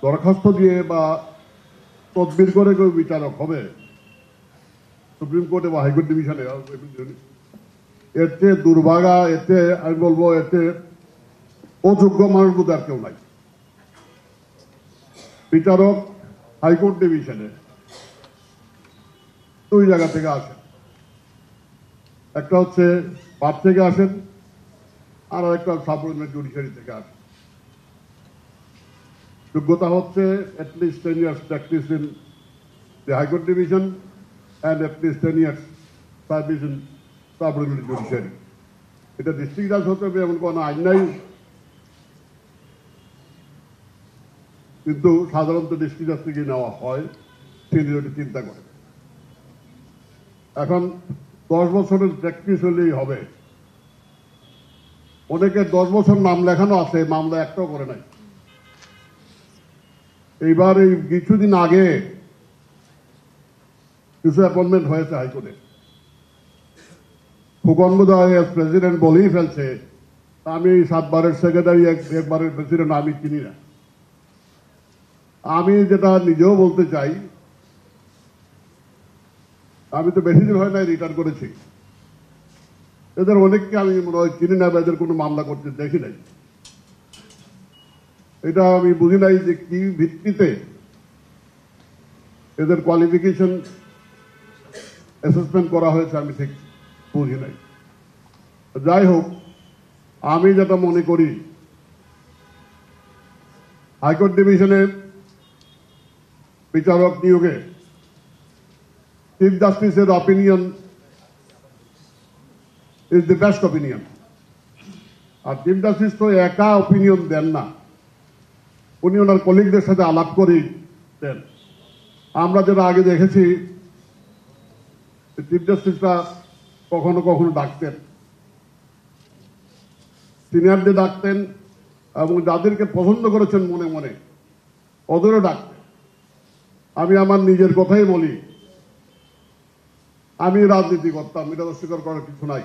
দরখাস্ত দিয়ে বা তদবির করে কেউ বিচারক হবে সুপ্রিম কোর্টে বা হাইকোর্ট ডিভিশনে, এর চেয়ে দুর্ভাগা, এতে আমি বলবো এতে অযোগ্য মানুষ বোধ আর কেউ নাই। বিচারক হাইকোর্ট ডিভিশনে দুই জায়গা থেকে আসেন, একটা হচ্ছে বার থেকে আসেন, আর একটা সাবঅর্ডিনেট জুডিশিয়ারি থেকে আসেন। যোগ্যতা হচ্ছে at least 10 years practice in the high court division and at least 10 years service in subordinate judiciary. এটা ডিস্ট্রিক্ট জাজ হতে হবে এমন কোনো আইন নাই, কিন্তু সাধারণত ডিস্ট্রিক্ট জাজ থেকে নেওয়া হয়, তিনি ওটি চিন্তা করেন। এখন 10 বছরের প্র্যাকটিস হলেই হবে। অনেকে 10 বছর নাম লেখানো আছে, মামলা একটাও করে নাই। এইবার এই কিছুদিন আগে কিছু অ্যাপয়েন্টমেন্ট হয়েছে হাইকোর্টে, ফুকন বোধহয় প্রেসিডেন্ট বলেই ফেলছে, আমি 7 বারের সেক্রেটারি, একবারের প্রেসিডেন্ট আমি চিনি না। আমি যেটা নিজেও বলতে চাই, আমি তো বেশি দিন হয় নাই রিটার্ন করেছি, এদের অনেককে আমি মনে হয় চিনি না, এদের কোনো মামলা করতে দেখি নাই। এটা আমি বুঝি নাই যে কি ভিত্তিতে এদের কোয়ালিফিকেশন অ্যাসেসমেন্ট করা হয়েছে, আমি ঠিক বুঝি নাই। যাই হোক, আমি যেটা মনে করি, হাইকোর্ট ডিভিশনে বিচারক নিয়োগে চিফ জাস্টিসের opinion is the best opinion. আর চিফ জাস্টিস তো একা অপিনিয়ন দেন না, উনি ওনার কলিগদের সাথে আলাপ করেই দেন। আমরা যেটা আগে দেখেছি, চিফ জাস্টিসরা কখনো কখনো ডাকতেন, সিনিয়রদের ডাকতেন, এবং যাদেরকে পছন্দ করেছেন মনে মনে ওদেরও ডাকতেন। আমি আমার নিজের কথাই বলি, আমি রাজনীতি করতাম, এটা অস্বীকার করার কিছু নাই।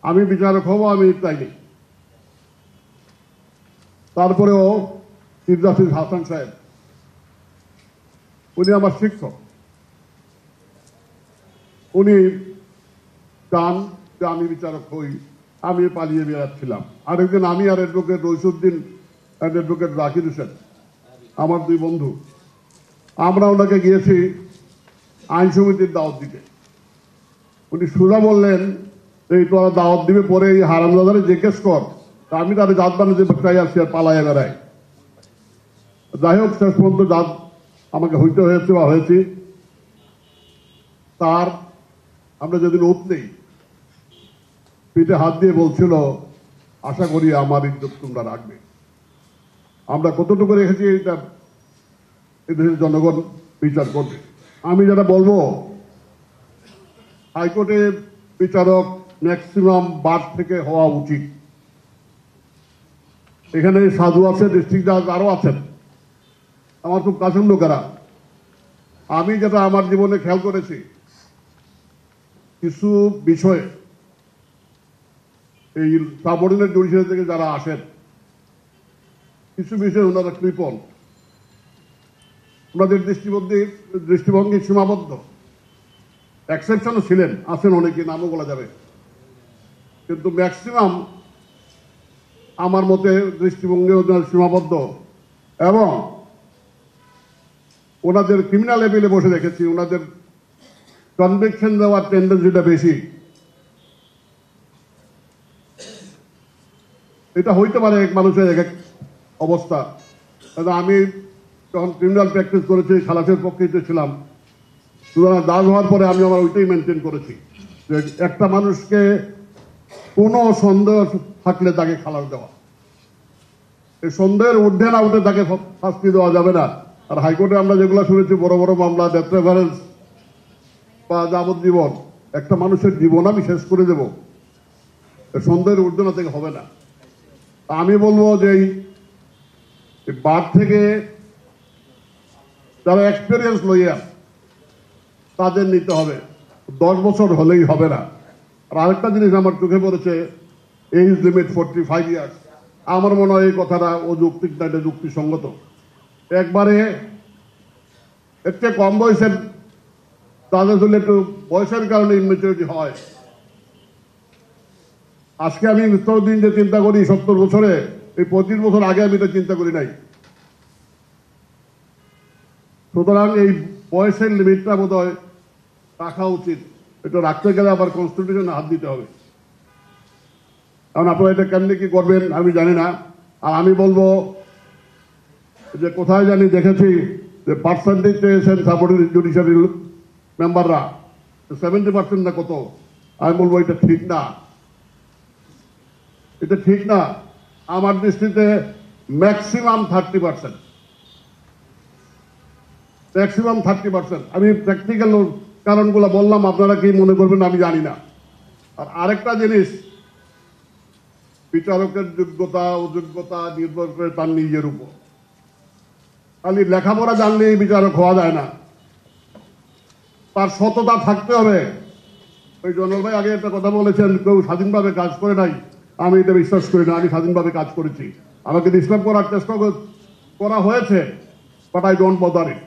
আমি বিচারক হব, আমি চাইনি। তারপরেও চিফ জাস্টিস হাসান সাহেব, উনি আমার শিক্ষক, উনি চান যে আমি বিচারক হই। আমি পালিয়ে বেড়াচ্ছিলাম। আরেকদিন আমি আর advocate Raisuddin and advocate Zakir Hossain, আমার দুই বন্ধু, আমরা ওনাকে গিয়েছি আইন সমিতির দাওয়াত দিতে। উনি সোজা বললেন, এই তোরা দাওয়াত দিবে, পরে এই হারামজাদারে জিজ্ঞেস কর। আমি তাদের জাত বানিয়ে চাই আসছি আর পালায় বেড়াই। যাই হোক, শেষ পর্যন্ত জাত আমাকে হইতে হয়েছে বা হয়েছি। তার আমরা যেদিন উঠলেই পিঠে হাত দিয়ে বলছিল, আশা করি আমার ইজ্জত তোমরা রাখবে। আমরা কতটুকু রেখেছি এটা এদেশের জনগণ বিচার করবে। আমি যেটা বলবো, হাইকোর্টে বিচারক ম্যাক্সিমাম বার থেকে হওয়া উচিত। এখানে সাধু আছে, ডিস্ট্রিক্ট জাজ আরো আছেন, আমার খুব কাছের লোকেরা। আমি যেটা আমার জীবনে খেয়াল করেছি, কিছু বিষয়ে এই সাবঅর্ডিনেট জুডিশিয়ারি থেকে যারা আসেন, কিছু বিষয়ে ওনারা কৃপণ, ওনাদের দৃষ্টিভঙ্গি সীমাবদ্ধ। এক্সেপশনও ছিলেন, আছেন অনেকে, নামও বলা যাবে, কিন্তু ম্যাক্সিমাম আমার মতে দৃষ্টিভঙ্গি ওনার সীমাবদ্ধ। এবং ওনাদের ক্রিমিনাল লেভেলে বসে রেখেছি, ওনাদের কনভিকশন দেওয়ার টেন্ডেন্সিটা বেশি। এটা হইতে পারে এক মানুষের এক এক অবস্থা। আমি যখন ক্রিমিনাল প্র্যাকটিস করেছি, খালাসের পক্ষে ছিলাম, সুতরাং দাস হওয়ার পরে আমি আমার ওইটাই মেনটেন করেছি যে একটা মানুষকে কোনো সন্দেহ থাকলে তাকে খালাস দেওয়া, এই সন্দেহের ঊর্ধ্বে না উঠে তাকে শাস্তি দেওয়া যাবে না। আর হাইকোর্টে আমরা যেগুলো শুনেছি, বড় বড় মামলা, ডেথ রেফারেন্স বা যাবজ্জীবন, একটা মানুষের জীবন আমি শেষ করে দেব, সন্দেহের ঊর্ধ্বে না থেকে হবে না। আমি বলবো যে এই বার থেকে যারা এক্সপিরিয়েন্স লইয়ার তাদের নিতে হবে, 10 বছর হলেই হবে না। আর আরেকটা জিনিস আমার চোখে পড়েছে, এজ লিমিট 45 ইয়ার্স। আমার মনে হয় এই কথাটা অযৌক্তিক না, এটা যুক্তিসঙ্গত। একবারে একটু কম বয়সের তাদের জন্য একটু বয়সের কারণে ইমেচুরিটি হয়। আজকে আমি দিন যে চিন্তা করি 70 বছরে, এই 25 বছর আগে আমি এটা চিন্তা করি নাই। সুতরাং এই বয়সের লিমিটটা বোধ হয় রাখা উচিত। এটা রাখতে গেলে আবার কনস্টিটিউশনে হাত দিতে হবে। কারণ আপনারা এটা কেমনি কি করবেন আমি জানি না। আর আমি বলবো যে কোথায় জানি দেখেছি যে পার্সেন্টেজ চেয়েছেন সাবঅর্ডিনেট জুডিশিয়ারি মেম্বাররা 70% না কত। আমি বলবো এটা ঠিক না, এটা ঠিক না। আমার দৃষ্টিতে ম্যাক্সিমাম 30%, ম্যাক্সিমাম 30%। আমি প্র্যাকটিক্যাল কারণগুলো বললাম, আপনারা কি মনে করবেন আমি জানি না। আর আরেকটা জিনিস, বিচারকের যোগ্যতা অযোগ্যতা নির্ভর করে তার নিজের উপর। খালি লেখাপড়া জানলেই বিচারক হওয়া যায় না, তার সততা থাকতে হবে। ওই জনল ভাই আগে একটা কথা বলেছেন, কেউ স্বাধীনভাবে কাজ করে নাই। আমি এটা বিশ্বাস করি না। আমি স্বাধীনভাবে কাজ করেছি, আমাকে ডিস্টার্ব করার চেষ্টা করা হয়েছে, but I don't bother it.